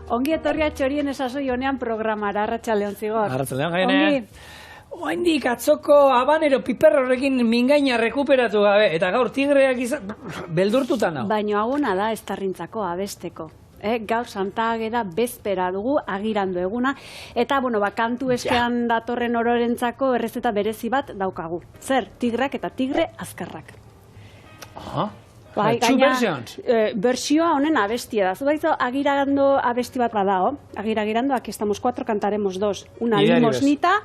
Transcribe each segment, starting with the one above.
Ongi etorria txorien esasoi honean programara, Arratsaldeon Zigor. Arratsaldeon, Jaine. Oaindik atzoko habanero piper horrekin mingaina rekuperatu gabe, eta gaur tigreak beldurtuta nau. Baina agona da estarrintzako abesteko. Gaur Santa Ageda bezpera dugu, agirando eguna, eta kantu eskean datorren ororentzako errezeta berezi bat daukagu. Zer, tigrak eta tigre azkarrak. Aha. Bersioa honen abestia da. Zubaizo, agirando abesti bat badao. Agirando, aquí estamos 4, cantaremos 2. Una limosnita,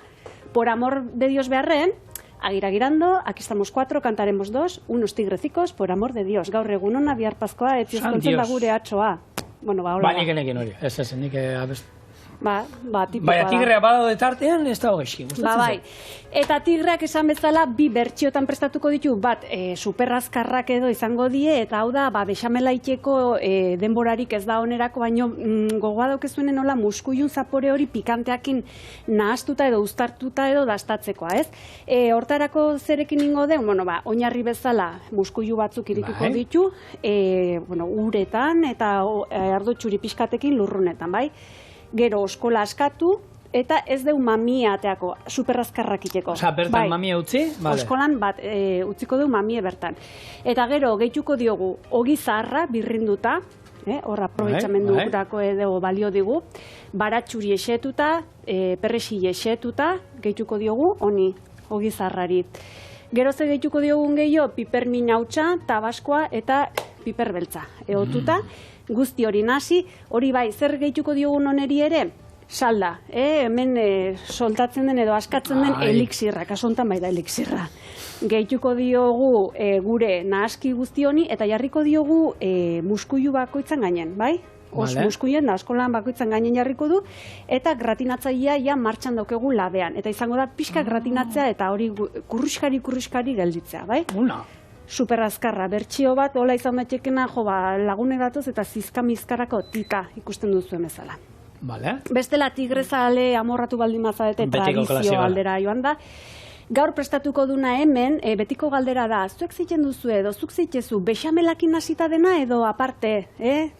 por amor de Dios beharren. Agirando, aquí estamos 4, cantaremos 2. Unos tigrecicos, por amor de Dios. Gaur egunona, bihar Paskoa, etziozkontzen da gure atxoa. Hola. Nik hori, ez, nik abesti. Tipoa Baina tigrea badao detartean, ez da hogexi. Bai. Eta tigreak esan bezala, bi bertxiotan prestatuko ditu, bat superrazkarrak edo izango die, eta hau da, bexamela itxeko denborarik ez da onerako, baino gogoa daukezuenen nola muskuilun zapore hori pikanteakin nahastuta edo uztartuta edo dastatzekoa, ez? Hortarako zerekin ingo den, oinarri bezala muskuilu batzuk irikiko ditu, uretan eta ardo txuri pixkatekin lurrunetan, bai? Gero oskola askatu, eta ez deu mamia ateako, superrazkarrak iteko. Osa, bertan mamia utzi? Oskolan utziko deu mamie bertan. Eta gero, gehituko diogu, ogi zaharra birrinduta, horra aprobetxamendu gurako edo balio digu, baratxuri esetuta, perresi esetuta, gehituko diogu, honi, ogi zaharrari. Gero ze gehituko diogun gehiago, piper minautxa, tabaskoa eta piper beltza. Eotuta, guzti hori nasi, hori bai, zer gehituko diogun oneri ere? Salda, hemen soltatzen den edo askatzen den elixirra, kasontan bai da elixirra. Gehituko diogu gure nahaski guzti honi, eta jarriko diogu muskuilu bakoitzan gainen, bai? Muskuien da, askolan bakoitzan gainen jarriko du, eta gratinatzailea ja martxan daukegu labean. Eta izango da pixka gratinatzea eta hori kurruskari gelditzea, bai? Superrazkarra, bertsio bat, hola izan daitekena, lagunek datoz eta zizkamizkarako tika ikusten duzuen bezala. Bestela tigrezale amorratu baldin mazadete tradizio aldera joan da. Gaur prestatuko duna hemen, betiko galdera da, zuek zeiten duzu edo, zuk zeitezu, bexamelakin hasita dena edo aparte,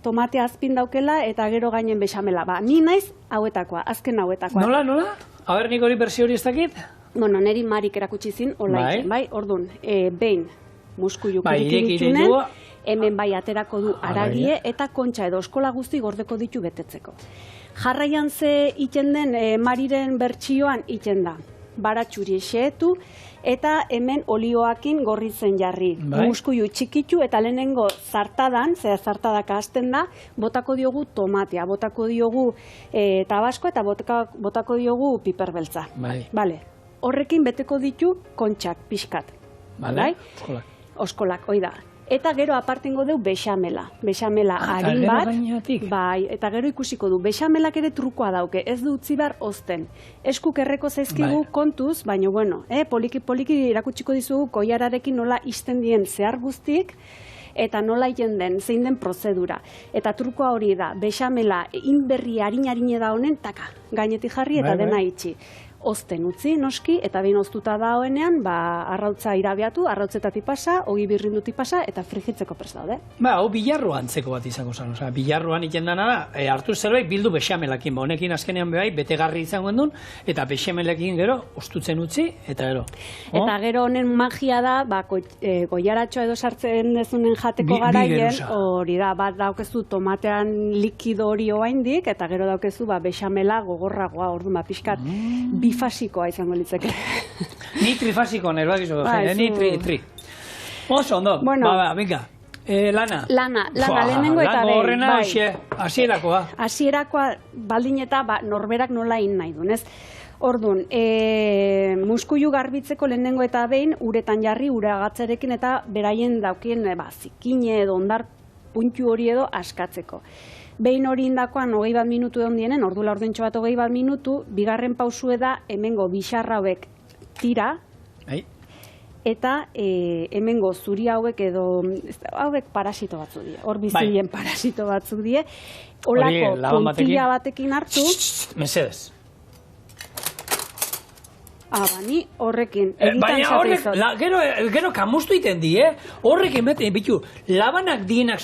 tomatea azpin daukela eta gero gainen bexamela. Ni naiz hauetakoa, azken hauetakoa. Nola? Aber nik hori bersio hori ez dakit? Neri Marik erakutsi zin, hola itzen, bai? Orduan, behin, muskuilu kirikiritunen, hemen bai aterako du aragie eta kontxa edo oskola guzti gordeko ditu betetzeko. Jarraian ze iten den Mariren bertsioan iten da. Baratxuri eseetu eta hemen olioakin gorritzen jarri. Muskuilu txikitu eta lehenengo zartadan, zartadaka hasten da, botako diogu tomatea, botako diogu tabasko eta botako diogu piperbeltza. Horrekin beteko ditu kontxak, pixkat. Oskolak, hoi da. Eta gero apartengo deu bexamela. Bexamela harin bat, bai, eta gero ikusiko du. Bexamelak ere trukoa dauke, ez du utzi behar ozten. Eskuk erreko zaizkigu kontuz, baina poliki irakutsiko dizugu koiararekin nola izten dien zehar guztik, eta nola iten den, zein den prozedura. Eta trukoa hori da, bexamela inberri harin da honen, taka, gainetik jarri eta dena itxi. Ozten utzi, noski, eta behin oztuta dagoenean, arrautza irabiatu, arrautzetatik pasa, ogi birrindutik pasa, eta frigitzeko prest daude. Hau bilarroan antzeko bat izango zen, bilarroan iten dana da, hartu zerbait bildu bexamelakin, honekin azkenean behai, betegarri izango endun, eta bexamelakin gero, ostutzen utzi, eta gero. Eta gero honen magia da, goiaratxoa edo sartzen dezunen jateko garaien, hori da, bat daukezu tomatean likido hori oaindik, eta gero daukezu bexamela gogorragoa, orduan pixkat, bifasikoa izango litzeke. Ni trifasiko nerbat gizo, ni tri. Oso, ondo, venga, lana. Lana, lehenengo eta behin. Horrena, hasierakoa. Hasierakoa baldin eta norberak nola in nahi duen, ez? Orduan, muskuilu garbitzeko lehenengo eta behin, uretan jarri, ureagatzerekin eta beraien daukien zikine edo ondar puntu hori edo askatzeko. Behin hori indakoan 21 minutu egon dienen, ordula ordentxo bat 21 minutu, bigarren pausue da hemengo bixarra hauek tira, eta hemengo zuri hauek edo, hauek parasito batzuk die, hor bizilien parasito batzuk die, holako puntilla batekin hartu. Mesedez. Bani horrekin baina horrek, gero kamustu iten di, horrekin bete, bitu, labanak dienak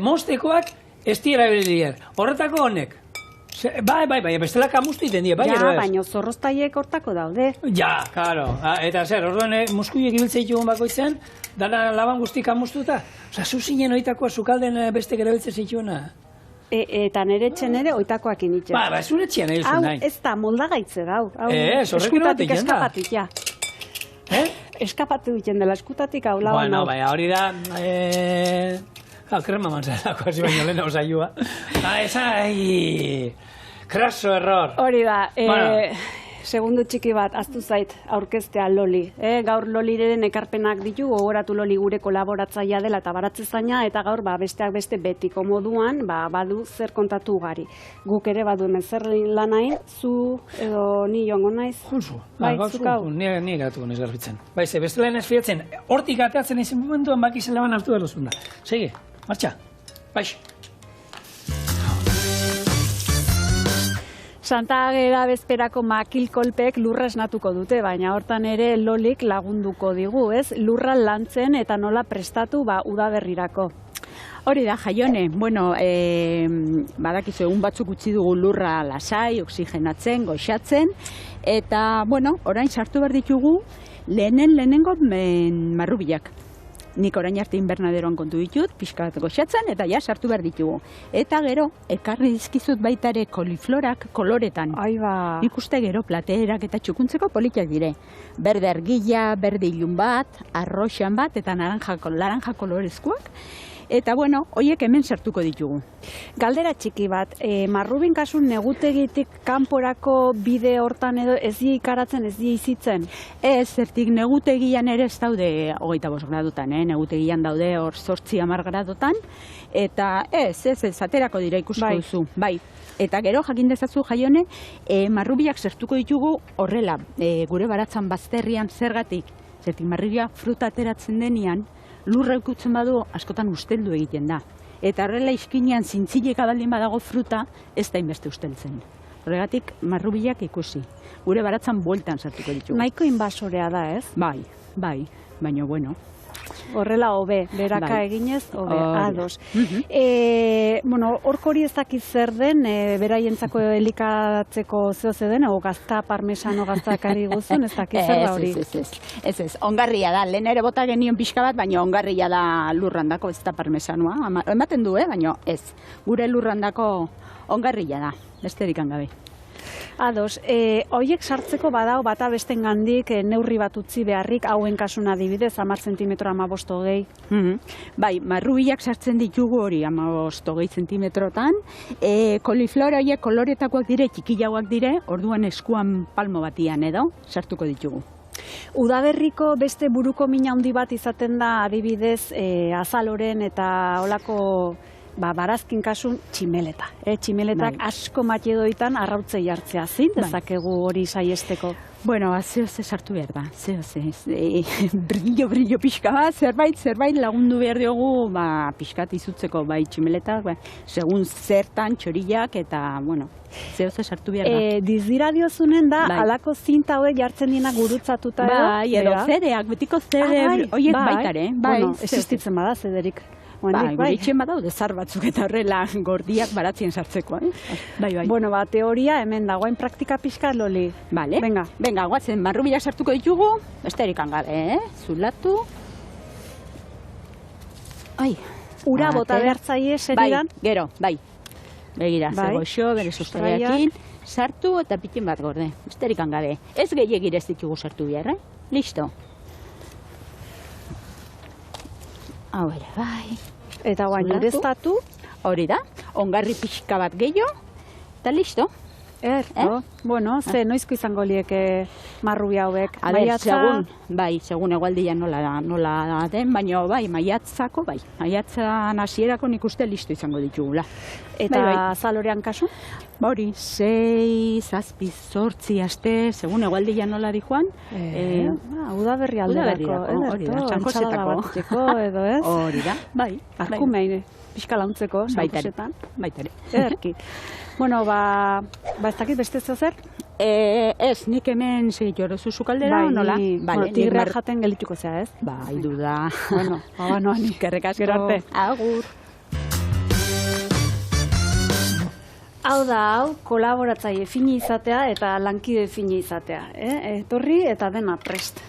moztekoak ez dira erabili horretako honek. Bai, bestela kamustu iten die, bai, ja, ero ez. baina zorroztaiek hortako daude. Ja, karo. Eta zer, orduan muskuiek ibiltzea ditugun bakoitzen, dana laban guzti kamustuta. Osa, zuzinen oitakoa sukalden beste gerabiltze zituena. Eta nire txen ere oitakoak initxe. Ba, zure txien egin Hau, nahi. ez da, moldagaitze da, hau. Horrekin bat egin da. Eskapatik, ja. Eskapatu egiten dela, eskutatik hau laban hau. Bueno, bai, hori da... krema manzanako, hasi baino lehen osailua. Kraso error. Hori da, segundu txiki bat, aztu zait, aurkeztea Loli. Gaur Loliren ekarpenak ditu, gogoratu Loli gure kolaboratzailea dela eta baratze zaina, eta gaur besteak beste betiko moduan, badu zer kontatu ugari. Guk ere badu hemen zer lan nahi, zu edo ni joango naiz? Kulzu. Bai, zukau. Ni gatuko naiz garbitzen. Bai, ze, bestela ez fiatzen, hortik ateatzen izan momentuan bakizen laban hartu berozuna. Segi, martxa. Baix. Santa Ageda bezperako makilkolpek lurra esnatuko dute, baina hortan ere Lolik lagunduko digu, ez? Lurra lantzen eta nola prestatu udaberrirako. Hori da, Jaione, bueno, badakizu egun batzuk utzi dugu lurra lasai, oxigenatzen, goxatzen, eta, bueno, orain sartu behar ditugu lehenengo marrubilak. Nik orain arte inbernaderoan kontu ditut, pixka bat goxatzen, eta ja sartu behar ditugu. Eta gero, ekarri dizkizut baita ere koliflorak koloretan. Aiba. Nik uste gero plateerak eta txukuntzeko politak dire. Berde argila, berde ilun bat, arroxan bat, eta laranja kolorezkoak. Eta, bueno, hoiek hemen sartuko ditugu. Galdera txiki bat, marrubin kasun negutegitik kanporako bide hortan edo ez di ikaratzen, ez di izitzen? Ez, zertik negutegian ere ez daude 25 gradutan, negutegian daude hor 8-10 gradutan, eta ez, aterako dira ikusko duzu. Bai. Eta gero jakin dezazu Jaione, marrubiak zertuko ditugu horrela, gure baratzan bazterrian zergatik. Zertik marrubia fruta ateratzen denean, lurra ikutzen badu askotan usteldu egiten da. Eta horrela izkinean zintzileka baldin badago fruta, ez da inbeste usteltzen. Horregatik marrubilak ikusi. Gure baratzan bueltan sartuko ditugu. Nahiko inbasorea da, ez? Bai, baina bueno. Horrela hobe, beraka eginez, hobe, ados. Bueno, horko hori ez dakiz zer den, beraientzako elikatzeko zeo den, o gazta parmesano gaztakari guzun, ez dakiz zer da hori. Ez, ongarria da, lehen ere bota genion pixka bat, baina ongarria da lurrandako, ez da parmesanoa. Ematen du, baina ez, gure lurrandako ongarria da, besterik hangabe. Ados, horiek sartzeko badao bata besten gandik neurri bat utzi beharrik, hauen kasuna adibidez, 10 cm 15-20. Bai, marrubilak sartzen ditugu hori 15-20 zentimetrotan. Koliflor horiek koloretakoak dire, txikilauak dire, orduan eskuan palmo batian edo, sartuko ditugu. Udaberriko beste buruko mina handi bat izaten da adibidez azaloren eta olako barazkin kasun tximeleta. Tximeletak asko matiedoitan arrautzei hartzea zin, dezakegu hori saiesteko. Bueno, zehose sartu behar da, zehose. Brillo pixka bat, zerbait lagundu behar diogu, pixkat izutzeko bai tximeletak, segun zertan txorillak eta, bueno, zehose sartu behar da. Dizdira diozunen da, alako zinta hauek jartzen dina gurutzatuta edo? Bai, edo zedeak, betiko zede, horiek baitare. Bueno, existitzen bada zederik. Gure itxen badaude zar batzuk eta horrela gordiak baratzien sartzeko, Bai. Bueno, teoria hemen dagoen praktika pixka, Loli. Vale. Venga, guatzen, marrubilak sartuko ditugu, besterik hangabe, Zulatu. Ura bota behartzaile seridan? Gero, bai. Begira, zegoixo, bere sustraiakin, sartu eta pitin bat gorde, besterik hangabe. Ez gehiagir ez ditugu sartu behar, Listo. Hau ere, bai. Eta guain ureztatu. Hori da, ongarri pixka bat gehiago, eta listo. Bueno, ze noizko izango lieke marrubia hauek? A ber, segun egualdian nola den, baina maiatzako, maiatzan hasierako nik uste listo izango ditugula. Eta zalorean kasu? Hori, 6, 7, 8 aste, segun egualdian nola dijoan. Udaberri alderako, hori da, txankosetako. Edo ez? Hori da, bai. Arkumein, pixka launtzeko, txankosetan. Baitare. Ederki. Bueno, ez dakit beste zer? Ez, nik hemen segitu horozu sukaldera, nola? Tigrea jaten gelituko zea, ez? Bai, duda. Bueno, nik errekasko. Gero arte. Agur. Hau da, kolaboratzaile fini izatea eta lankide fini izatea. Etorri eta dena prest.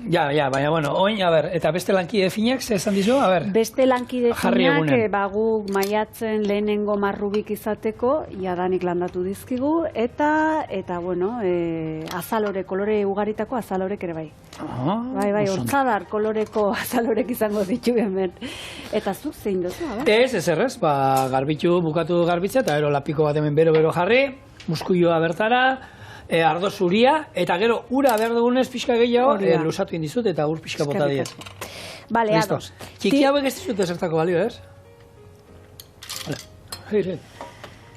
Ja, baina, bueno, oin, eta beste lankide finak, ze esan dizu, Beste lankide finak, guk maiatzen lehenengo marrubik izateko, jadanik landatu dizkigu, eta bueno, azalore, kolore ugaritako azalorek ere bai. Bai, hortzadar koloreko azalorek izango ditu hemen. Eta zuk zein duzu, Ez, garbitu, bukatu garbitzea, eta gero lapiko bat hemen bero jarri, muskuioa bertara, ardo zuria, eta gero ura behar dugunez pixka gehiago, lusatu indizut eta ur pixka bota diet. Bale, ados. Txiki hauek ez dizut ezertako balio, ez?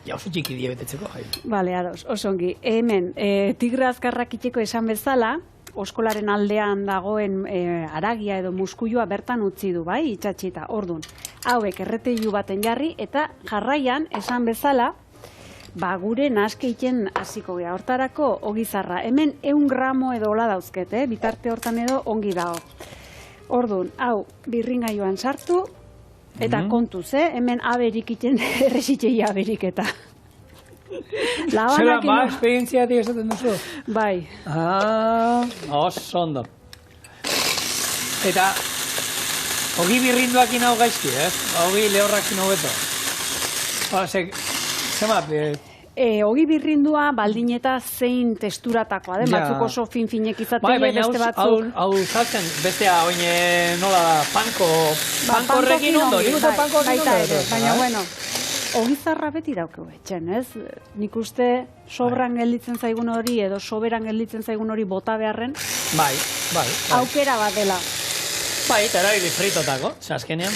Ja, oso txiki die betetzeko. Bale, ados, osongi. Hemen, tigre azkarrak itxeko esan bezala, oskolaren aldean dagoen aragia edo muskuioa bertan utzi du, bai, itxatxita, ordun. Hauek erreteilu baten jarri, eta jarraian, esan bezala, gure naskeiten hasiko gea. Hortarako ogizarra. Hemen 100 gramo edo hola dauzket, bitarte hortan edo ongi dago. Ordun, hau birringailuan sartu eta kontuz, hemen aberik iten erresitzei aberik eta. Zela, esperientziatik esaten duzu? Bai. Oso ondo. Eta, ogi birrinduakin hau gaizki, ogi lehorrakin hau beto. Ogi birrindua baldin eta zein testuratakoa, batzuk oso fin-finek izatea, beste batzuk... Hau saltzen, bestea oin nola da, pankorrekin ondo, baina bueno, ogizarra beti daukeu etxen, ez? Nik uste sobran gelditzen zaigun hori edo soberan gelditzen zaigun hori bota beharren, aukera bat dela. Bai, eta erabili fritotako, azkenean...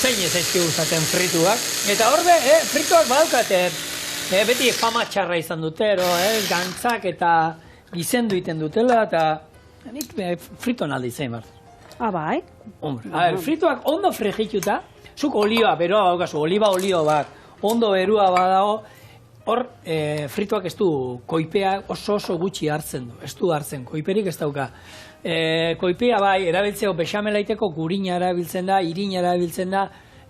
Zein ez ezki gustatzen frituak. Eta horbe, frituak badaukate, beti fama txarra izan dutero, gantzak eta gizendu iten dutela, eta nik frito naldi zein bat. Bai? Frituak ondo frigituta, zuk olioa, beroa baukazu, oliba olio bat, ondo berua badago, hor frituak ez du koipea oso gutxi hartzen du, ez du hartzen, koiperik ez dauka. Koipea bai, erabiltzeko bexamelaiteko gurina erabiltzen da, irina erabiltzen da,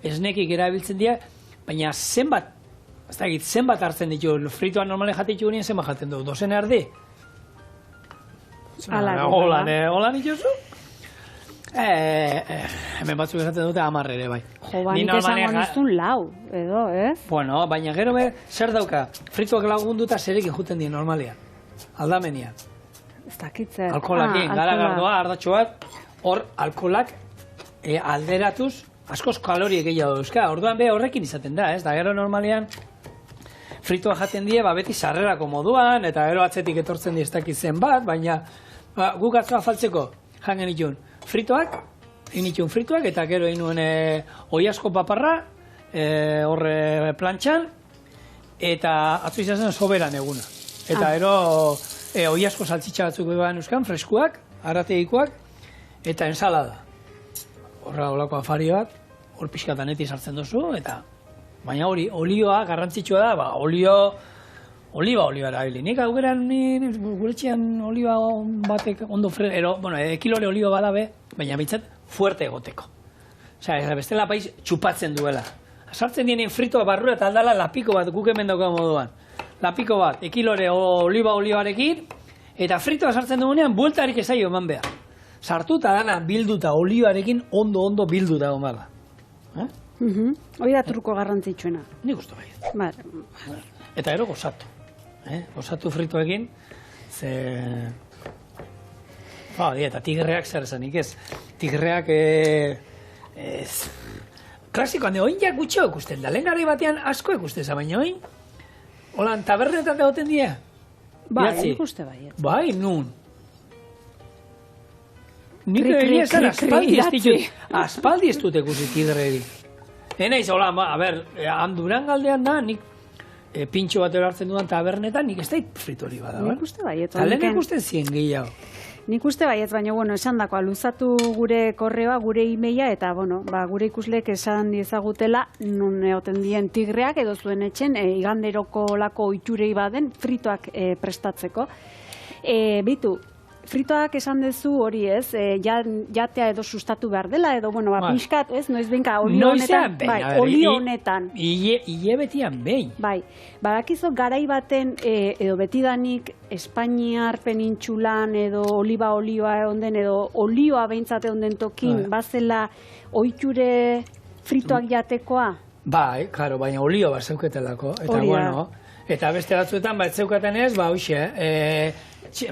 esnekik erabiltzen dira, baina zenbat hartzen ditu, frituan normalen jatetu gurien zenbat jaten du, dozen erdi? Holan ituzu? Hemen batzuk esaten dute 10 ere bai. Nik esango nizun 4, edo, ez? Bueno, baina gero zer dauka, frituak lagunduta zerekin juten dien normalean, aldamenian. Ez dakitzer. Alkoholakin, garagardoa, ardatxo bat, hor alkoholak alderatuz, askoz kaloriek gehiago dauzka, orduan horrekin izaten da, ez? Da gero normalean fritua jaten die, beti sarrerako moduan, eta gero atzetik etortzen die ez dakitzen bat, baina guk atzoa faltzeko, jangen itun, frituak, eta gero inuen oiasko paparra, horre plantxan, eta atzo izazen soberan eguna. Eta gero oiasko saltzitsa batzuk beban euskan, freskuak, arateikoak, eta ensalada. Horra olako afari bat, hor pixkatan eti sartzen duzu, eta baina hori, olioa garrantzitsua da, oliba erabili. Nik augeran guretxean oliba batek ondo kilore oliba badabe, baina bintzat fuerte egoteko. Osea, bestela paiz txupatzen duela. Sartzen dienin fritoa barrua eta aldala lapiko bat guk hemen dauka moduan. Lapiko bat, ekilore olibarekin, eta fritoa sartzen dugunean, bueltarik ezaio eman behar. Sartuta dana bilduta olibarekin ondo bilduta egon behar da. Hori da truko garrantzitsuena. Nik uste bai. Eta gero gozatu. Gozatu fritoekin, eta tigreak zer esanik ez. Tigreak, klasikoan, oin jak gutxo ikusten da. Lehen gari batean asko ikusten za, baina oin, holan, tabernetan egoten dira? Bai, nik uste bai. Bai, nun. Nik egia esan aspaldi ez dut ikusi tigreri. Enaiz, hola, handuran galdean da, nik pintxo bat erartzen dudan tabernetan, nik ez da fritori bada. Nik uste bai. Talen ikusten zien gehiago. Nik uste baietz, baina, esan dakoa, luzatu gure korreoa, gure e-maila, eta, gure ikusleek esan diezagutela, nun egoten dien tigreak, edo zuen etxen, iganderoko lako oiturei baden, fritoak prestatzeko. Bitu, fritoak esan duzu hori ez, jatea edo sustatu behar dela, edo, bueno, pixkat, ez, noiz benka, olio honetan, olio honetan. Ile betian behin. Bai, badakizu garai baten, edo betidanik, Espainiar penintxulan, edo oliba olioa egon edo olioa behintzate onden tokin, bazela ohiture fritoak jatekoa? Bai, karo, baina olio bat zeuketelako, eta bueno, eta beste batzuetan, ez zeukaten ez, hoxe,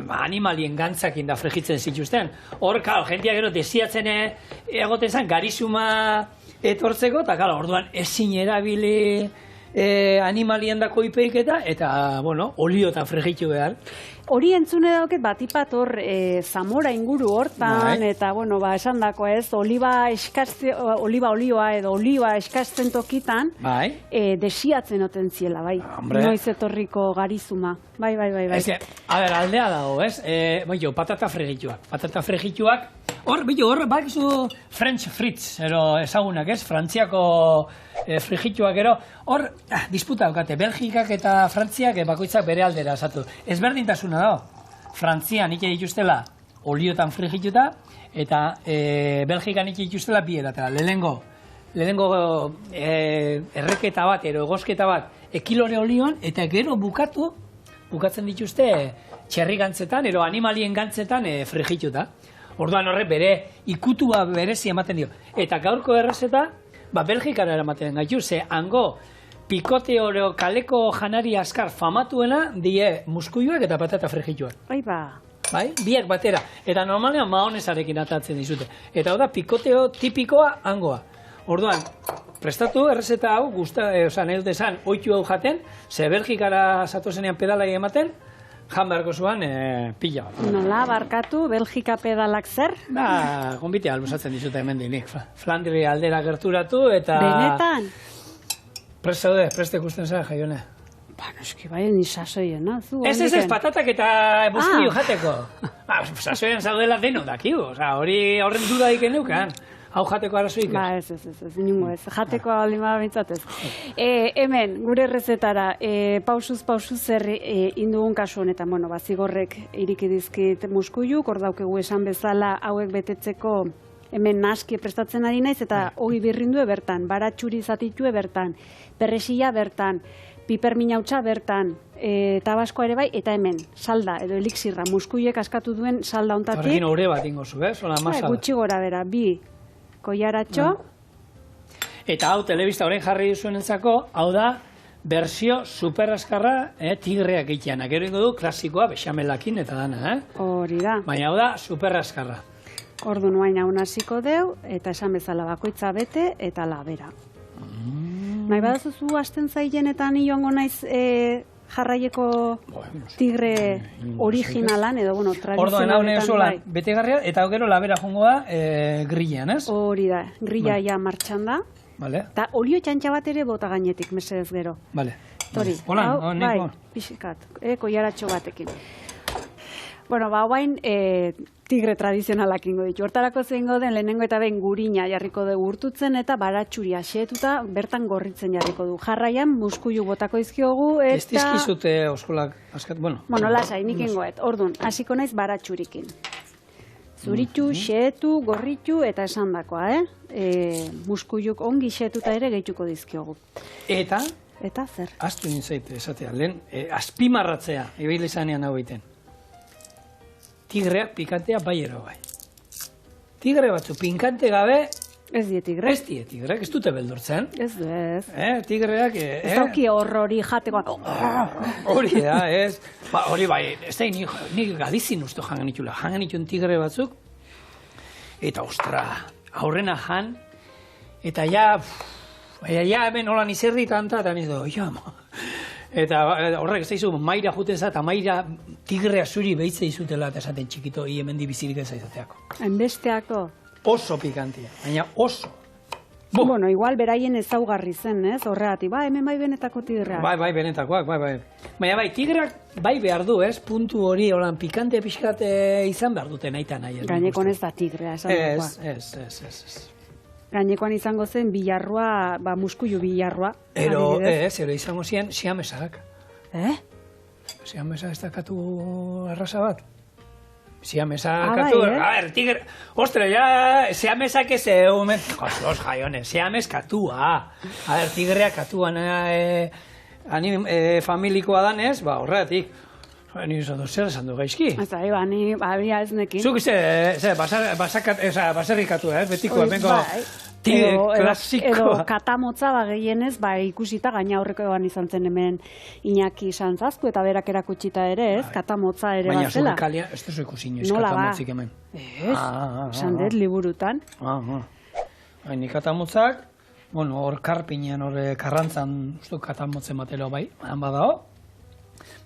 animalien gantzakin da fregitzen zituzten. Hor, karo, jentia gero desiatzen egoten zen garizuma etortzeko, eta karo, orduan ezin erabili animalien dako ipeiketa, eta, bueno, oliotan fregitu behar. Hori entzune dauket batipat hor Zamora inguru hortan, eta, bueno, esan dako ez, oliba olioa edo oliba eskasten tokitan, desiatzen oten ziela, bai. Noiz etorriko garizuma. Bai. A ber, aldea dago, ez? Patata fregituak. Patata fregituak, hor, bakizu French fritz, ezagunak, ez? Frantziako fregituak, hor, disputa daukate, Belgikak eta Frantziak bakoitzak bere aldera esatu. Ezberdintasuna dago. Frantzian ike dituztela oliotan fregituta, eta Belgikan ike dituztela bi edatera. Lehenengo erreketa bat, egosketa bat, kilore olioan, eta gero bukatzen dituzte txerri gantzetan, animalien gantzetan fregituta. Orduan horre bere ikutua berezi ematen dio. Eta gaurko errezeta, Belgikara eramaten gaitu, ze hango pikote oro kaleko janari askar famatuena die muskuioak eta patata fregituak. Bai, biak batera. Eta normalean maonesarekin atatzen dizute. Eta hau da, pikoteo tipikoa hangoa. Orduan, prestatu errezeta hau, nahi dut esan, oitu hau jaten, ze Belgikara zatozenean pedalai ematen, jan beharko zuan pila bat. Nola, barkatu, Belgika pedalak zer? Gonbitea albusatzen dizute hemen dinik. Flandria aldera gerturatu eta... Benetan? Prest zaude, prest ikusten zara, jaione. Eski bai, ni sasoien, Ez, patatak eta buskuio jateko. Sasoien zaudela deno dakiu, hori horren dudaik eneukan. Hau jateko arazoik ez? Ez, ningu ez. Jateko alima bintzatez. Hemen, gure errezetara, pausuz zer indugun kasu honetan, bueno, zigorrek iriki dizkit muskuiuk, hor daukegu esan bezala hauek betetzeko hemen naski prestatzen ari naiz, eta hori birrindue bertan, baratxuri zatitue bertan, perresila bertan, piperminautza bertan, tabaskoa ere bai, eta hemen, salda edo elixirra, muskuiek askatu duen salda ontatik. Horrekin ore bat ingozu, sola masala. Gutxi gora bera, bi koiaratxo. Eta hau, telebista horrein jarri duzuenentzako, hau da, bersio superraskarra tigreak egitean. Gero ingo du, klasikoa, bexamelakin eta dana, Hori da. Baina hau da, superraskarra. Ordu nuain hau hasiko deu, eta esan bezala bakoitza bete, eta labera. Nahi badazuzu hasten zailen eta ni joango naiz jarraieko tigre originalan, edo, bueno, tradizionaletan bai. Betegarria, eta gero labera jongo da grillan, ez? Hori da, grilla ja martxan da. Eta olio txantxa bat ere bota gainetik, mesedez gero. Tori, hau, bai, pixikat, koiaratxo batekin. Bueno, hauain tigre tradizionalak ingo ditu. Hortarako zeingo den lehenengo eta behin gurina jarriko dugu urtutzen eta baratxuri xehetuta bertan gorritzen jarriko du. Jarraian muskuilu botako izkiogu eta... Ez dizkizute oskolak askat, bueno... Bueno, lasai, nik ingoet. Orduan, hasiko naiz baratxurikin. Zuritu, xehetu, gorritu eta esandakoa, muskuiluk ongi xehetuta ere gehituko dizkiogu. Eta? Eta zer? Aztu nintzaite, esatea, lehen, azpimarratzea, ebeile zanean hau egiten. Tigreak pikantea baiero bai. Tigre batzu pinkante gabe... Ez die tigre. Ez die tigreak, ez dute beldurtzen. Ez. Tigreak... Ez dauki horrori jateko... Hori da, ez. Hori bai, ez da, nik gadizin usto jangan itxula. Jangan itxun tigre batzuk. Eta ostra, aurrena jan. Eta ja hemen holan izerri tanta, eta nizu, eta horrek ez daizu, maira juten za, eta maira tigrea zuri behitze izutela, eta esaten txikito, hemendi bizirik ez aizateako. Enbesteako. Oso pikantia, baina oso. Bueno, igual beraien ezaugarri zen, ez? Horregatik, hemen bai benetako tigreak. Bai, benetakoak, bai. Baina bai, tigreak bai behar du, ez? Puntu hori, holan pikante pixkat izan behar dute nahi eta nahi. Gainekon ez da tigrea, esan dagoa. Ez. Gainekoan izango zen bilarroa, muskuilu bilarroa. Ero izango ziren siamesak. Siamesak ez dakatu arrasa bat. Siamesa katu, a ver, tigre, ostra, ya, siamesa que se humen, los jaiones, siames katua, a ver, tigrea katuan, familikoa danez, ba, horretik, ni izan zer esan du gaizki. Ez da, ni babia ez nekin. Zuk baserri katua, betiko, hemengo klasikoa. Edo katamotza gehienez, ikusita, gaina aurreko egon izan zen hemen Iñaki Santzazku, eta berak erakutsita ere, ez, katamotza ere bat zela. Baina zure kalia, ez duzu ikusi inoiz katamotzik hemen. Ez, esan dut, liburutan. Ni katamotzak, bueno, hor karpinean, hor karrantzan, uste katamotzen batelo bai, han badao,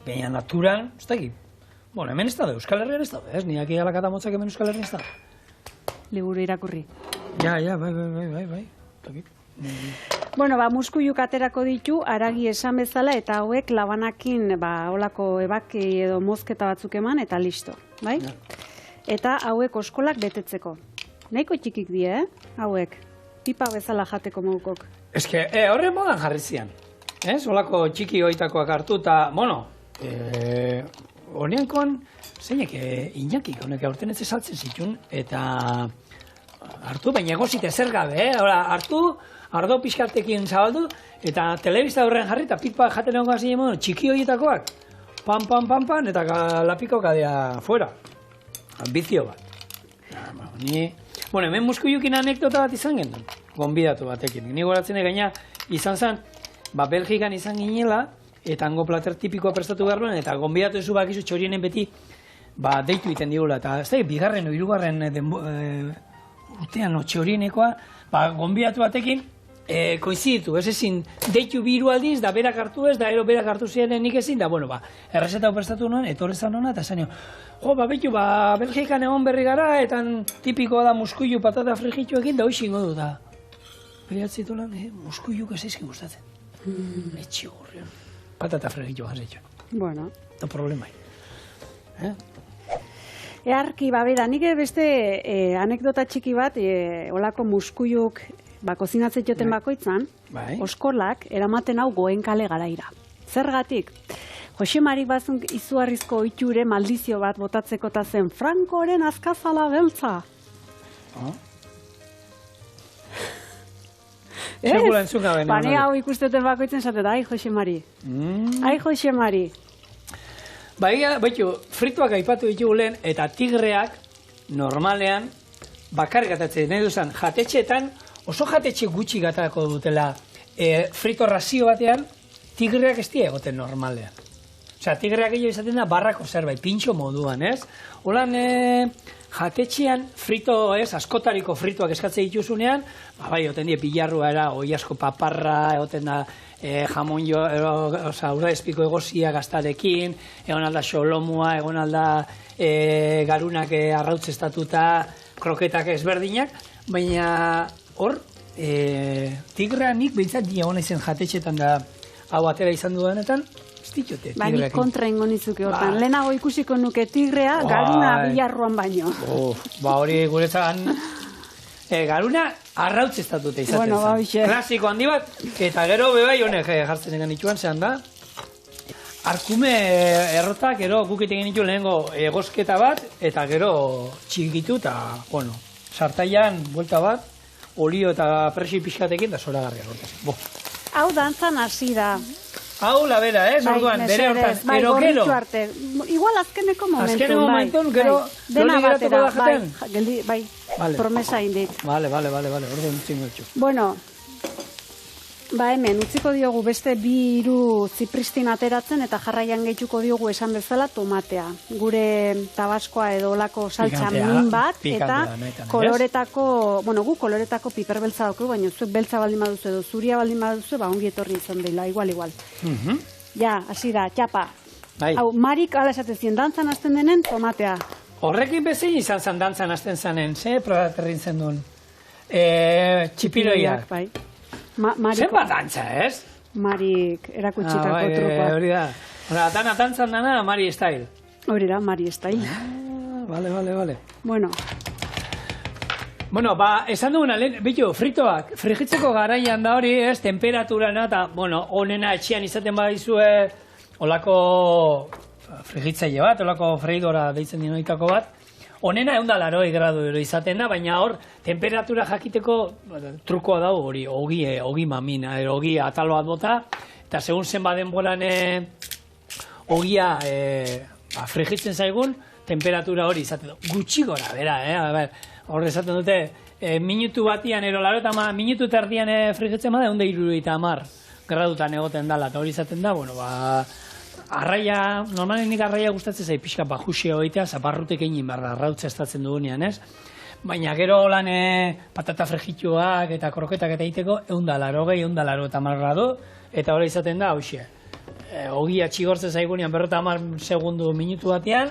baina naturan, ez da egin. Bueno, hemen ez da, Euskal Herrian ez da, ez, niak egala katamotzak hemen Euskal Herrian ez da. Liburu irakurri. Ja, bai. Bueno, muskuiluk aterako ditu, aragi esan bezala, eta hauek labanakin, holako ebaki edo mozketa batzuk eman, eta listo, bai? Ja. Eta hauek oskolak betetzeko. Nahiko txikik die, hauek? Pipa bezala jateko maukok. Ez que, horren modan jarri zian. Ez, holako txiki hoitakoak hartu, eta, bueno, honeankon, zeinek, Iñaki, honek aurten ez saltzen zituen, eta hartu, baina egozite zer gabe, hartu, ardo pixkartekin zabaldu, eta telebista horren jarri, eta pipa jaten egon gazien modu, txiki horietakoak, pan, eta lapiko kadea fuera. Ambizio bat. Bueno, hemen muskuilukin anekdota bat izan genuen, gonbidatu batekin. Ni goratzen gaina izan zen, Belgikan izan ginela, eta hango plater tipikoa prestatu behar duen, eta gonbidatu ezu bakizu txorienen beti, deitu iten digula, eta ez da, bigarren o hirugarren urtean txorienekoa, gonbidatu batekin, koiziditu, ez ezin, deitu biru aldiz, da berak hartu ez, da ero berak hartu ziren nik ezin, da, bueno, errezeta prestatu nuen, etorrezan hona, eta esan jo, betu, Belgikan egon berri gara, eta tipikoa da muskuilu patata frijituekin, da hoxingo du, da. Behiatzitu lan, muskuiluk ez ezkin gustatzen. Etxi gorrion. Patata frijitu gazetxo. Bueno. Da problemai. Earki, beda, nik beste anekdota txiki bat, olako muskuiluk kozinatzen joten bakoitzan, oskolak eramaten hau Goenkale garaira. Zergatik, Jose Mari Bazun izugarrizko ohiture maldizio bat botatzeko ta zen Frankoren azkazala beltza. Segura entzuka bene. Bane hau ikusteten bakoitzen zaten, ai Jose Mari. Ai Jose Mari. Baitu, frituak aipatu ditugu lehen, eta tigreak normalean bakarrik atatzen nahi duzan jatetxeetan, oso jatetxe gutxi gatako dutela frito razio batean, tigreak ez dira egoten normalean. Osea, tigreak gehiago izaten da barrako zerbait, pintxo moduan, ez? Holan, jatetxean frito, askotariko frituak eskatzen dituzunean, egoten die pilarrua era, oiasko paparra, egoten da jamon jo, urda espiko egozia gaztarekin, egon alda xolomua, egon alda garunak arrautzestatuta, kroketak ezberdinak, baina hor, tigreanik behintzat diagona izan jatetxetan da hau atera izan dudanetan, ez ditute tigreakin. Nik kontra ingo nizuke hortan. Lehenago ikusiko nuke tigrea garuna bilarruan baino. Hori guretzan garuna arrautzestatuta izaten zen. Klasiko handi bat, eta gero bebai honek jartzen egan nituan zehan da. Arkume errotak, gero gukiten genitu lehenengo egozketa bat, eta gero txikitu, eta, bueno, sartaian, buelta bat, olio eta presi pixkatekin, da zora garria gortazen. Hau dantzan hasi da. Hau la bera, orduan, bere hortan, ero gero. Igual azkeneko momentun, azkeneko momentun, gero, dena batera, bai, promesa indik. Vale, orduan txingo etxu. Bueno, hemen, utziko diogu beste 2 zipristin ateratzen, eta jarraian gehituko diogu esan bezala tomatea. Gure tabaskoa edo olako saltza min bat, eta koloretako, gu koloretako piper beltza dauku, baina zuek beltza baldin baduzu edo zuria baldin baduzu, ongi etorri izan dela, igual. Ja, hasi da, txapa. Hau, Marik ala esatezien, dantzan hasten denen, tomatea. Horrekin bezin izan zan dantzan hasten zanen, probaterrin zen duen. Txipiroiak. Zer bat dantza, ez? Marik erakutsitako trukoa. Hori da. Dana dantzan dana, Mari style. Hori da, Mari style. Vale. Bueno, esan duguna, bitu, fritoak, frigitzeko garaian da hori, ez, temperaturana, eta, honena etxean izaten badizue, olako frigitzaile bat, olako freidora deitzen dinoitako bat, Honena 180 gradu izaten da, baina hor, temperatura jakiteko trukoa dago hori, ogi mamina, ogi atal bat bota, eta segun zenba denboran ogia frigitzen zaigun, temperatura hori izaten du. Gutxi gora, bera, hor esaten dute, minutu batian, minutu terdian frigitzen bada, 170 gradutan egoten dela, eta hori izaten da, arraia, normalen nik arraia gustatzen zai pixka bajuxi egoitea, zaparrutek egin barra, arrautza estatzen dugunean, ez? Baina gero lan patata frigituak eta kroketak eta egiteko 180 gradu, eta hori izaten da, hauxe. Ogia txigortzen zaigunean 50 segundu minutu batean,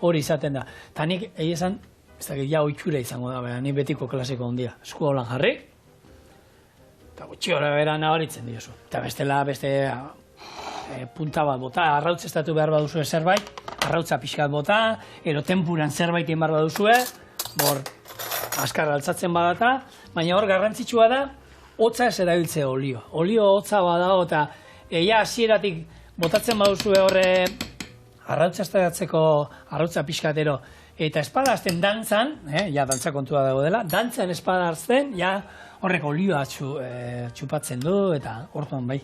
hori izaten da. Eta nik, esan, ez dakit, ja oitxura izango da, nik betiko klasiko ondia. Esku holan jarrik, eta gutxi hori bera nabaritzen diozu. Eta beste punta bat bota, arrautz estatu behar baduzue zerbait, arrautza pixkat bota, ero tempuran zerbait egin behar baduzue, hor, askar altzatzen badata, baina hor garrantzitsua da, hotza ez erabiltzea olio. Olio hotza badago eta eia hasieratik botatzen baduzue horre arrautza estatatzeko arrautza pixkatero, eta espada azten dantzan, ja dantza kontua dago dela, dantzan espada azten, ja horrek olioa txupatzen du, eta hortuan bai,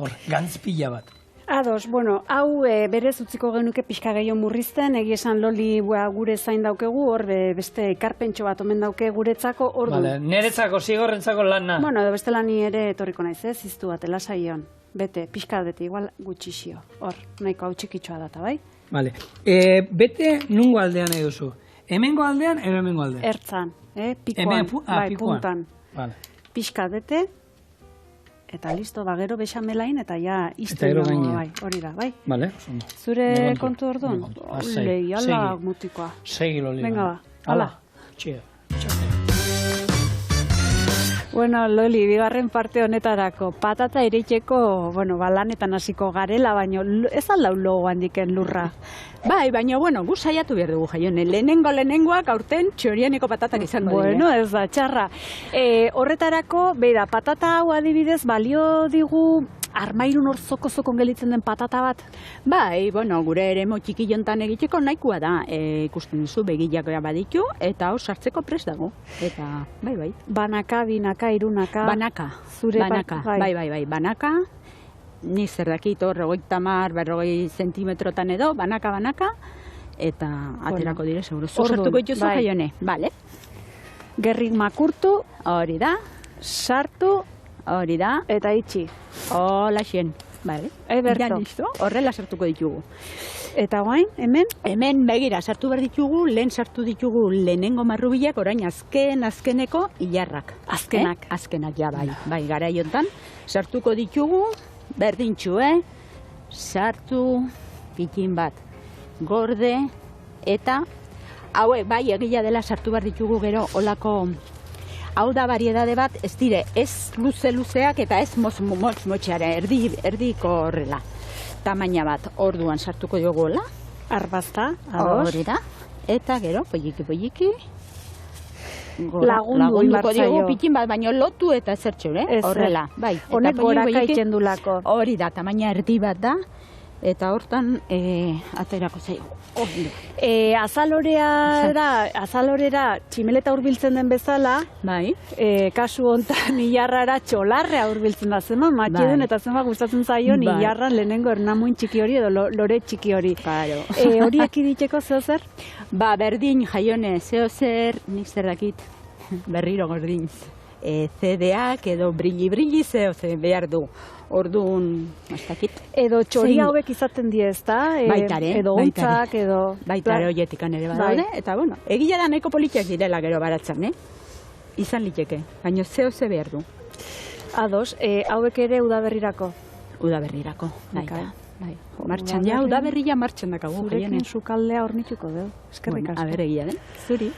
hor, gantz pila bat. Ados, hau berez utziko genuke pixka gehiago murrizten, egia esan Loli gure zain daukegu, hor beste ekarpentxo bat omen dauke guretzako, ordu. Neretzako, zigorrentzako lana. Edo beste lani ere etorriko naiz, ziztu bat, lasaion. Bete, pixka bete, igual gutxixio. Hor, nahiko hau txikitxoa data, bai? Bete nungo aldean nahi duzu? Hemengo aldean, edo hemengo aldean? Ertzan, pikoan, bai, puntan. Pixka bete, eta listo, gero bexamelain, eta ja izten dago, bai, hori da, bai? Zure kontu orduan? Olei, ala mutikoa. Segi Loli. Venga ba, ala. Txio. Loli, bigarren parte honetarako, patata eritxeko, lanetan hasiko garela, baina ez aldau logo handiken lurra. Bai, baina, gu saiatu behar dugu jaione. Lehenengoak aurten txorieneko patatak izango dira. Ez da, txarra. Horretarako, beira, patata hau adibidez, balio digu armairun hor zoko-zokon gelitzen den patata bat? Bai, gure ere txikilontan egiteko nahikoa da. Ikusten duzu, begilak baditu, eta hor sartzeko prest dago. Eta, bai. Banaka, binaka, irunaka. Banaka. Banaka, bai, banaka. Ni zer dakit hor, 50-40 zentimetrotan edo, banaka, eta aterako dire, seguro. Sartuko dituzu jaione, bale? Gerrik makurtu, hori da, sartu, hori da, eta itxi. Hola xien, bale? Eberto. Horrela sartuko ditugu. Eta guain, hemen? Hemen begira, sartu behar ditugu, lehen sartu ditugu lehenengo marrubilak, orain azkeneko hilarrak. Azkenak. Azkenak, ja, bai, gara iontan. Sartuko ditugu, berdintxu, sartu, pikin bat, gorde, eta, hauek, bai, egia dela sartu behar ditugu gero, olako, hau da variedade bat, ez dire, ez luzeak eta ez motxara, erdiko horrela. Tamaina bat, orduan sartuko dugu hola. Arbazta, ados. Hori da, eta gero, polliki. Lagunduko diogu pikin bat, baina lotu eta zertxo, horrela. Honek goraka itxendulako. Hori da, tamaina erdi bat da, eta hortan aterako zaigu. Azalorera tximeleta hurbiltzen den bezala, kasu hontan hilarrara txolarrea hurbiltzen da, zema matxedun eta zema gustatzen zaion hilarran lehenengo ernamuin txiki hori edo lore txiki hori. Horiek iditeko zeo zer? Berdin jaione, zeo zer, nik zer dakit, berriro gordin. CD-ak edo brilli zeo zer behar du. Orduan, aztakit. Edo txori hauek izaten die, ez da? Baitare. Edo untzak, edo... Baitare horietikan ere badaude. Eta, egia da nahiko politiak direla gero baratzen, Izan liteke, baina zeo ze behar du. Ados, hauek ere udaberrirako? Udaberrirako, baita. Martxan, udaberria martxan dakagu. Zurekin sukaldea hornituko, deu? Eskerrik asko. Aber egia den. Zuri,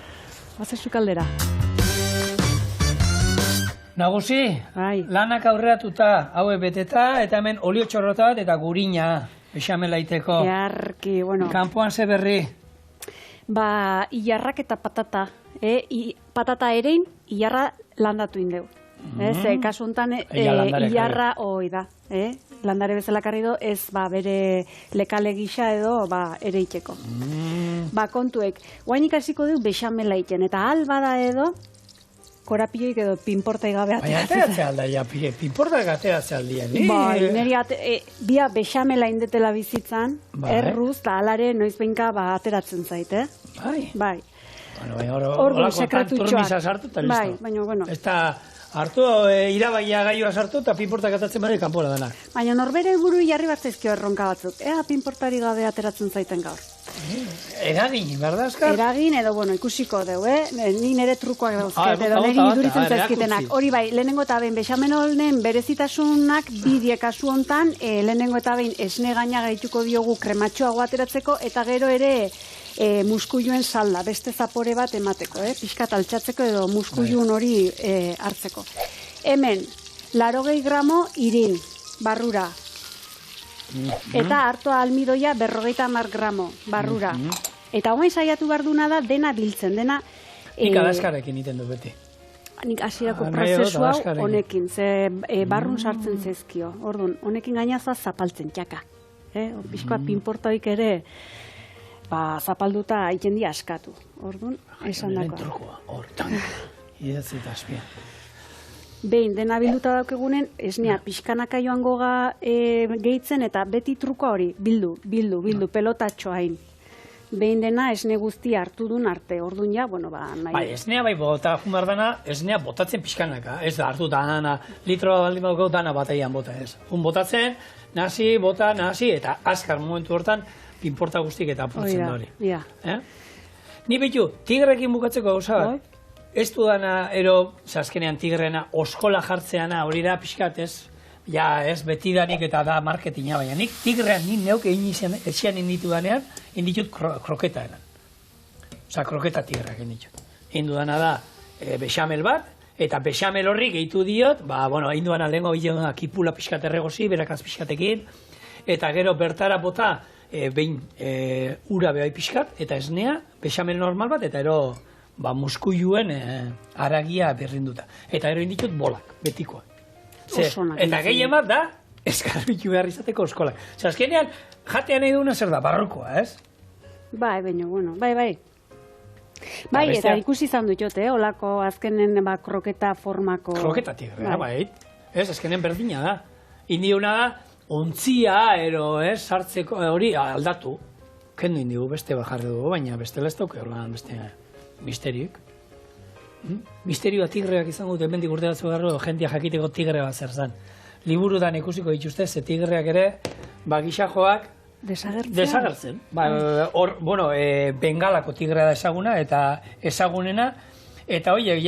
baze sukaldera. Nagusi, lanak aurreatuta, haue beteta, eta hemen olio txorrota bat eta gurina, bexamelaiteko. Jarki, Kanpoan ze berri? Ilarrak eta patata. Patata erein, ilarra landatu indeu. Ze, kasu honetan, ilarra hoi da. Landare bezala karri do, ez bere lekale gisa edo ere itxeko. Kontuek, guain ikasiko du bexamela iten, eta albada edo, korapioik edo pinportai gabe ateratzen. Baina ateratzea alda, pinportai ateratzea aldien. Neri bia bexamela indetela bizitzan, erruz, da alare noiz behinka ateratzen zaite. Bai. Ordu sekretutxoak. Bai, baina, bueno. Ez da, hartu, irabaia gaioa sartu eta pinportak atatzen bere kanpora dena. Baina norbere buru jarri bat zaizkio erronka batzuk. Pinportari gabe ateratzen zaiten gaur. Eragin, berda, Azkar? Eragin, edo, ikusiko deu, ni nire trukoak dauzket, edo niri iduritzen zaizkitenak. Hori bai, lehenengo eta behin bexamen honen berezitasunak bidie kasu hontan, lehenengo eta behin esne gaina gaituko diogu krematxoago ateratzeko, eta gero ere muskuiluen salda, beste zapore bat emateko, pixkat altxatzeko edo muskuilun hori hartzeko. Hemen, 80 gramo irin, barrura. Eta hartoa almidoia 50 gramo, barrura. Eta hoen saiatu behar duna da dena biltzen, dena... Nik alaskarekin iten du beti. Nik hasierako prozesu hau honekin, ze barrun sartzen zezkio. Orduan, honekin gainaza zapaltzen, txaka. Bizkoa pinportoik ere zapalduta haiten di askatu. Orduan, esan dako. Trukoa, hortan, idatzi eta azpia. Behin, dena bilduta daukegunen, esnea pixkanaka joan goga gehitzen eta beti trukoa hori, bildu, pelotatxo hain. Behin dena esne guzti hartu dun arte, orduan ja, nahi. Bai, esnea bai bota jumar dana, esnea botatzen pixkanaka, ez da hartu dana, litro baldin badugu dana bateian bota ez. Botatzen, nasi, eta azkar momentu hortan, pinporta guztik eta apurtzen da hori. Ni behitu, tigrekin bukatzeko gauza bat, ez du dana, azkenean tigrena, oskola jartzeana, hori da pixkat ez, ez betidanik eta da marketinga, baina nik tigrean ni neuk egin etxean inditu danean, inditut kroketa eran. Kroketa tigreak inditut. Indu dana da bexamel bat, eta bexamel horri gehitu diot, indu dana lehenko bidean kipula pixkat erregozi, berakaz pixkatekin, eta gero bertara bota, behin ura behai pixkat, eta esnea, bexamel normal bat, eta muskuiluen aragia berrinduta. Eta gero inditut bolak, betikoa. Eta gehien bat da, eskarbitu behar izateko eskolak. Azkenean, jatean nahi duna zer da, barrokoa, ez? Bai, bai. Bai, eta ikusi izan dut jote, olako azkenen kroketa formako... Kroketa tigrea, bai. Ez, azkenen berdina da. Indiuna da, ontzia, sartzeko, hori aldatu. Kendu indigu, beste bajarri dugu, baina beste leztauke, beste misteriok. Misterioa tigreak izango dut, emendik urte batzu garro, jentia jakiteko tigre bat zer zan. Liburudan ikusiko dituzte, ze tigreak ere, gisajoak desagertzen. Bengalako tigrea da ezaguna, eta ezagunena, eta horiek,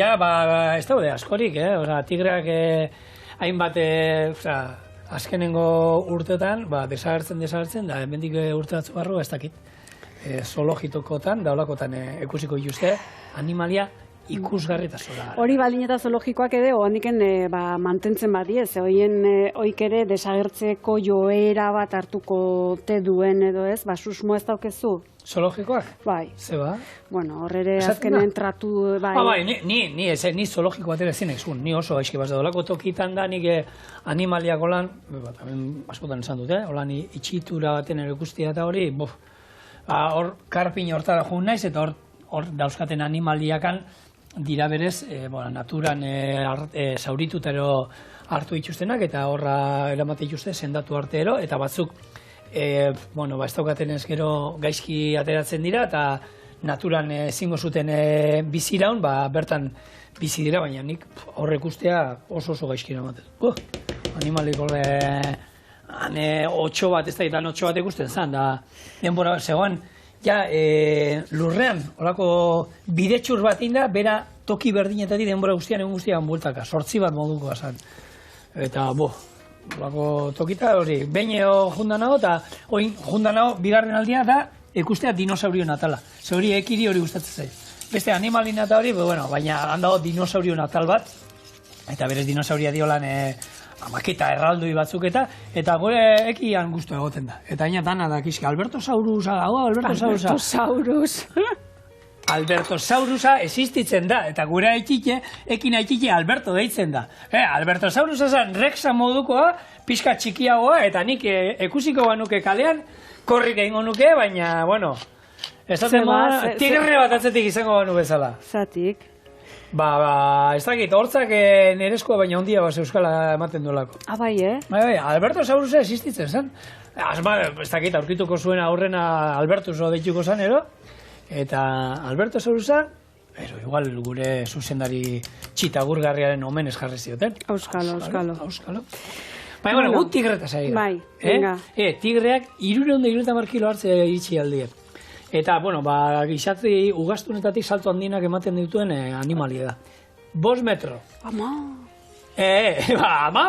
ez daude askorik, tigreak hainbat, azkenengo urteotan, desagertzen, da emendik urte batzu garro, ez dakit. Zoologikotan, daulakotan ikusiko dituzte, animalia ikusgarri eta zola. Hori baldin eta zoologikoak ere, handiken mantentzen badi ez, oik ere desagertzeko joera bat hartuko te duen edo ez, susmo ez daukezu. Zoologikoak? Bai. Ze ba? Horrere azkenen tratu, bai. Bai, ni zoologiko bat ere zinek zuen, ni oso gaizki bat daulako tokitan da, nik animaliak holan, askotan esan dut, holan itxitura baten ere ikustia eta hori, hor karpin hortara joan naiz, eta hor dauzkaten animaliakan dira berez, naturan zaurituta hartu dituztenak, eta horra eramate dituzte sendatu arteero, eta batzuk, ez daukaten ez gero gaizki ateratzen dira, eta naturan ezingo zuten biziraun, bertan bizi dira, baina nik horrek ustea oso gaizki eramaten. Animalik horre... Otxo bat, ez da, eta otxo bat ikusten zan, da, denbora zegoen, lurrean, horako bidetxur bat inda, bera toki berdinetatik denbora guztian egun guztian bueltaka, 8 bat moduko azan. Eta, horako tokita hori, baino jundanao, eta jundanao, bigarren aldia da, ikustea dinosaurio natala. Ze hori ekiri hori gustatzen zait. Beste animali nata hori, baina handago dinosaurio natal bat, eta berez dinosauria diolan maketa erraldoi batzuk eta gore ekian guztu egoten da. Eta aina dana da kizka, Albertosaurus, Albertosaurus. Albertosaurusa existitzen da, eta gure haitxike, ekin haitxike Alberto deitzen da. Albertosaurusa zen Rexa modukoa, pixka txikiagoa, eta nik ekusiko banuke kalean, korrik egingo nuke, baina, bueno, tigre bat atzetik izango banu bezala. Zatik. Ez dakit, hortzak nerezkoa baina ondia baz euskala ematen duelako. Bai, Albertosaurusa existitzen zen. Ez dakit, aurkituko zuen aurrena Albertuso deituko zen, eta Albertosaurusa, igual gure zuzendari txitagurgarriaren omenez jarri zioten. Auskalo. Baina, gu tigretaz ari gara. Bai, venga. Tigreak 330 kilo hartze itxi aldie. Eta, gizatzi ugaztunetatik salto handinak ematen dituen animalia da. 5 metro. Ama.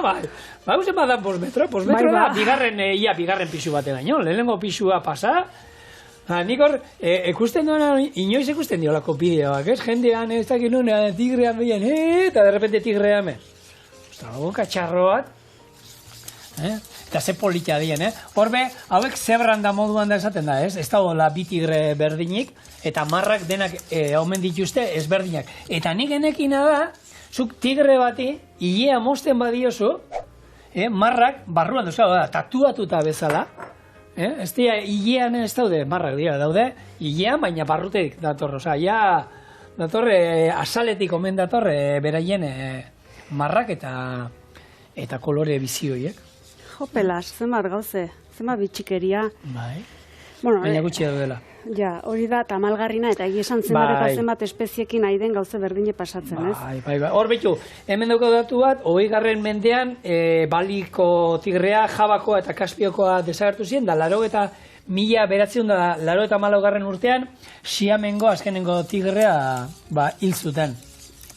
Bai. Uste badan 5 metro. 5 metro da, bigarren pisu bate gaino. Lehenengo pisua pasa. Nik hor, ikusten duena, inoiz ikusten diolako bideoak, ez? Jendean, ez dakit nuen, tigrean behien, eta derrepente tigrea me. Ostra, boka txarro bat. Eta ze politia dien, Horbe, hauek zebran da moduan da esaten da, ez? Ez dagoela bi tigre berdinik, eta marrak denak omen dituzte ezberdinak. Eta nik enekina da, zuk tigre bati, ilea mosten badiozu, marrak barruan duzau da, tatuatuta bezala, ez dira, ilean ez daude, marrak dira, daude, ilean, baina barrutetik dator, oza, datorre, asaletik omen datorre, beraien marrak eta kolore bizioiek. Jopelas, zenbat gauze, zenbat bitxikeria. Bai, baina gutxi daudela. Ja, hori da, tamalgarrina, eta egia esan zenbat eta zenbat espeziekin nahi den gauze berdine pasatzen, ez? Bai. Hor betu, hemen dauko datu bat, 20. mendean, baliko tigrea, jabakoa eta kaspiokoa desagertu ziren, da 1984 urtean, Xiamengo azkenengo tigrea hil zuten.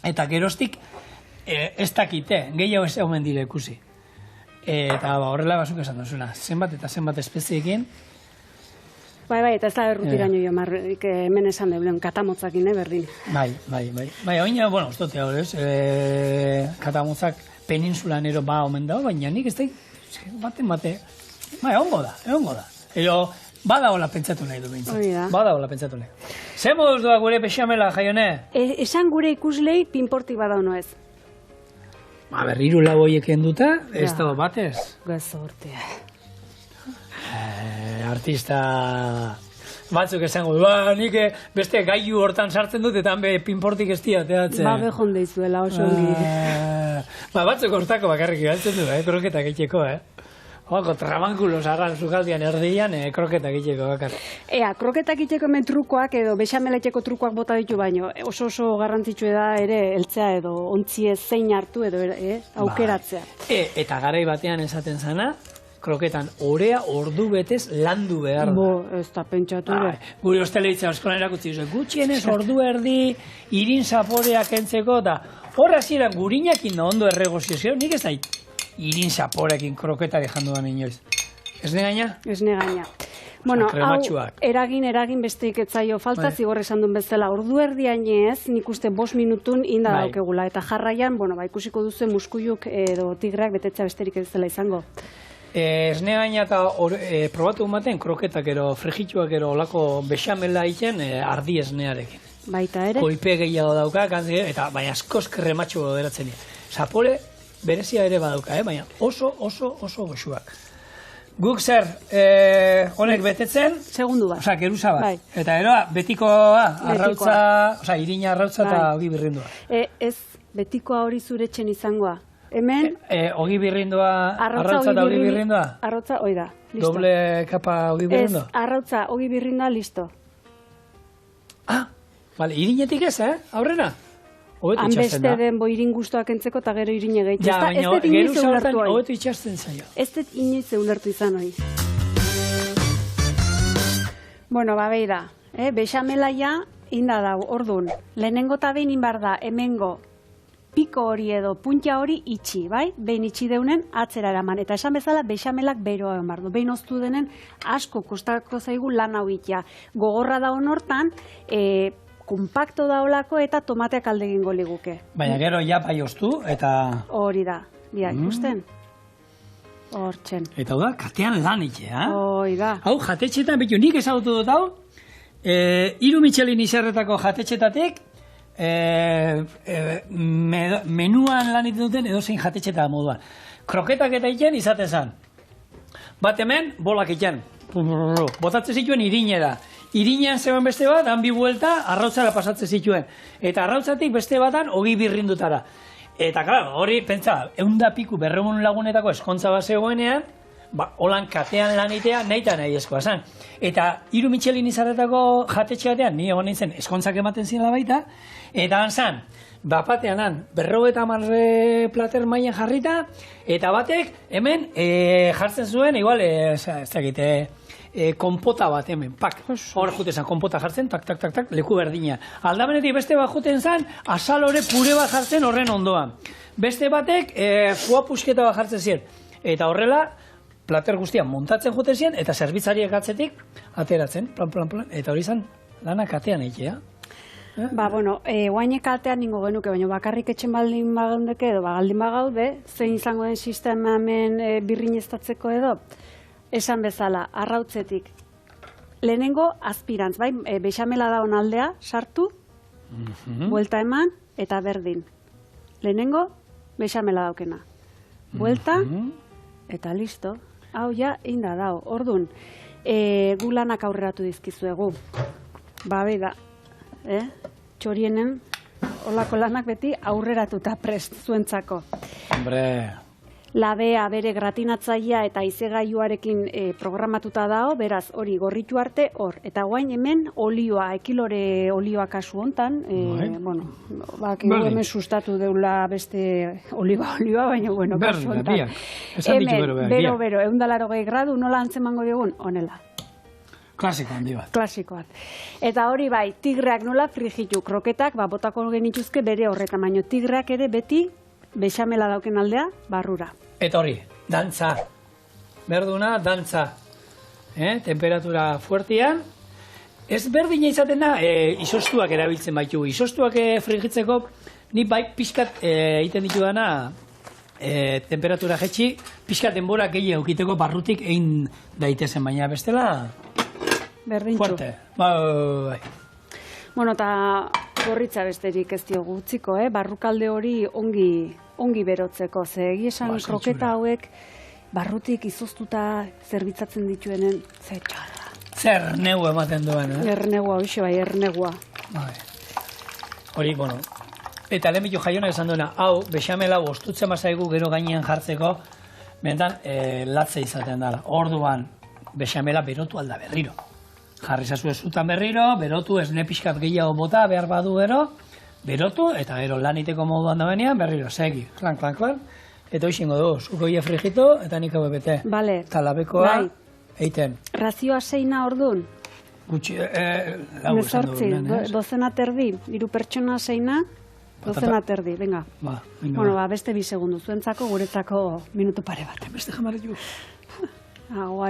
Eta geroztik, ez dakite, gehiago ez omen dira ikusi. Eta horrela bazuk esan duzuna, zenbat eta zenbat espeziekin. Bai, eta ez da errutiraino jo marrik hemen esan deulen, katamotzakin, berdin. Bai, oina, ustote hor, ez, katamotzak peninsulan ero omen dago, baina nik ez da, bate, egongo da. Ero, badagoela pentsatu nahi du bintzat. Badagoela pentsatu nahi. Zer moduz doa gure bexamela, jaione? Esan gure ikuslei pinportik badauno ez. Hiru lau horiek enduta, ez da batez. Gezortea. Artista batzuk esango du, nik beste gailu hortan sartzen dut, eta pinportik ez diateatzen. Behon deizuela oso ongi. Batzuk hortako bakarrik galtzen du, kroketak egiteko, Oako, trabankulos arran zukaldian erdian, kroketak egiteko bakar. Kroketak egiteko hemen trukoak edo bexameleteko trukoak bota ditu baino, oso garrantzitsu da ere eltzea edo ontzie zein hartu edo aukeratzea. Eta garai batean esaten zana, kroketan orea ordu betez landu behar da. Ez da pentsatu ere. Gure hosteleitza eskolan erakutzi duzu, gutxienez ordu erdi, irin zaporeak entzeko, eta horra ziren gurinakin da ondo erregozio, nik ez da irin zaporekin kroketari jandu da inoiz. Ez negaina? Ez negaina. Bueno, hau eragin besteik etzaio falta, zigor esan duen bezala, ordu erdiainez, nik uste 5 minutun inda daukegula, eta jarraian, ikusiko duzu muskuiuk edo tigreak betetza besterik ez dela izango. Ez negaina eta probatu ematen kroketak ero, frigituak ero, olako bexamela egiten ardi esnearekin. Baita ere? Koipe gehiago dauka, eta baina askoz krematxo deratzen dira. Zapore berezia ere badauka, baina oso goxuak. Guk zer, honek betetzen? Segundu bat. Osa, geruza bat. Eta eroa, betikoa, arrautza, osa, irina arrautza eta ogi birrindua. Ez, betikoa hori zuretzen izangoa. Hemen... Ogi birrindua, arrautza eta ogi birrindua? Arrautza, hoi da, listo. Doble kapa ogi birrindua? Ez, arrautza, ogi birrindua, listo. Bale, irinetik ez, aurrena? Hanbeste den irin guztuak entzeko eta gero irine gehiago. Ja, baina geruza horretan hobetu itxasten zaio. Ez dut inoiz ulertu izan hori. Bueno, beira, bexamelaia inda dau, orduan. Lehenengo eta behin inbar da, hemengo piko hori edo puntia hori itxi, bai? Behin itxi deunen atzera eraman. Eta esan bezala, bexamelak beroa egon bardu. Behin oztu denen asko kostako zaigu lan hau itia. Gogorra da hortan, kompakto daolako eta tomateak alde egingo liguke. Baina gero ja bai oztu eta... Hori da, ikusten? Hortzen. Eta hau da, katean lan itxe, Hoi da. Hau, jatetxetan, betu nik ezagutu dut hau, 3 Michelin izarretako jatetxetatik, menuan lan egiten duten edozein jatetxeta moduan. Kroketak eta iten izaten zen. Bat hemen, bolak iten. Botatzen zituen irinera. Irinean zegoen beste bat, han bi buelta, arrautzara pasatzen zituen. Eta arrautzatik beste batan, 20 birrindutara. Eta, claro, hori, pentsa, 100 piku 200 lagunetako eskontza bat zegoenean, holan katean lanitea nahi eta nahi eskoa zen. Eta 3 Michelin izarretako jatetxe batean, ni egon nintzen eskontzak ematen ziren baita, eta han zen, bapatean han, 50 plater mailan jarrita, eta batek hemen jartzen zuen, igual, ez dakit, konpota bat hemen, pak, hor jute zen, konpota jartzen, tak, tak, tak, tak, leku berdina. Aldamenetik beste bat juten zen, asalore pure bat jartzen horren ondoan. Beste batek, fua pusketa bat jartzen ziren. Eta horrela, plater guztian montatzen juten ziren, eta zerbitzariek atzetik ateratzen, plan, eta hori zen, lana katean egitea. Bueno, guainek katean ningo genuke, baina bakarrik etxen baldin bagaundeke edo, baldin bagaude, zein izango den sistema hemen birrineztatzeko edo, esan bezala, arrautzetik. Lehenengo, azpirantz, bai, bexamela da aldea, sartu, buelta eman, eta berdin. Lehenengo, bexamela daukena. Buelta, eta listo. Hau ja, inda dao. Ordun, gu lanak aurreratu dizkizuegu. Beda, txorienen, olako lanak beti aurreratuta prest zuentzako. Hombre... Labea bere gratinatzailea eta izegailuarekin programatuta dago, beraz hori gorritu arte hor. Eta guain hemen olioa, ekilore olioa kasu hontan, bueno, hemen sustatu deula beste olioa, baina bueno, kasu hontan. Hemen, bero, 180 gradu, nola antzemango diogun? Honela. Klasiko handi bat. Klasikoak. Eta hori bai, tigreak nola frigitu, kroketak, botako genituzke bere horretan, baina tigreak ere beti bexamela dauken aldea, barrura. Eta hori, dantza. Berduna, dantza. Temperatura fuertian. Ez berdina izaten da, izostuak erabiltzen baitu. Izostuak frigitzeko, ni bai pixkat egiten ditu dana, temperatura jetxi, pixkat denbora gehiago eukiteko barrutik egin daitezen, baina bestela... Berdintxu. Fuerte. Bai. Bueno, eta gorritza besterik ez diogu utziko, barrukalde hori ongi berotzeko. Ze esan kroketa hauek barrutik izoztuta zerbitzatzen dituenen, ze txarra. Zer negu ematen duen, Ernegua, hoxe bai, ernegua. Hori, bueno. Eta lehenbito jaiona esan duena, hau, bexamela ostutzen bazaigu gero gainean jartzeko, benetan, latze izaten dela. Orduan, bexamela berotu alda berriro. Jarri zazu ezutan berriro, berotu, esne pixkat gehiago bota, behar badu gero, berotu, eta gero laniteko moduan da benean, berriro, segi, klan, klan, klan, eta hoxingo du, zuko hie frigito, eta nik hau bete. Bale. Eta labekoa, eiten. Razioa zeina ordun? Gutxi, lau esan du. Dozena terdi, 3 pertsona zeina, dozena terdi, venga. Bueno, beste 2 segundu, zuentzako, guretzako minutu pare bat. Beste jamarri ju.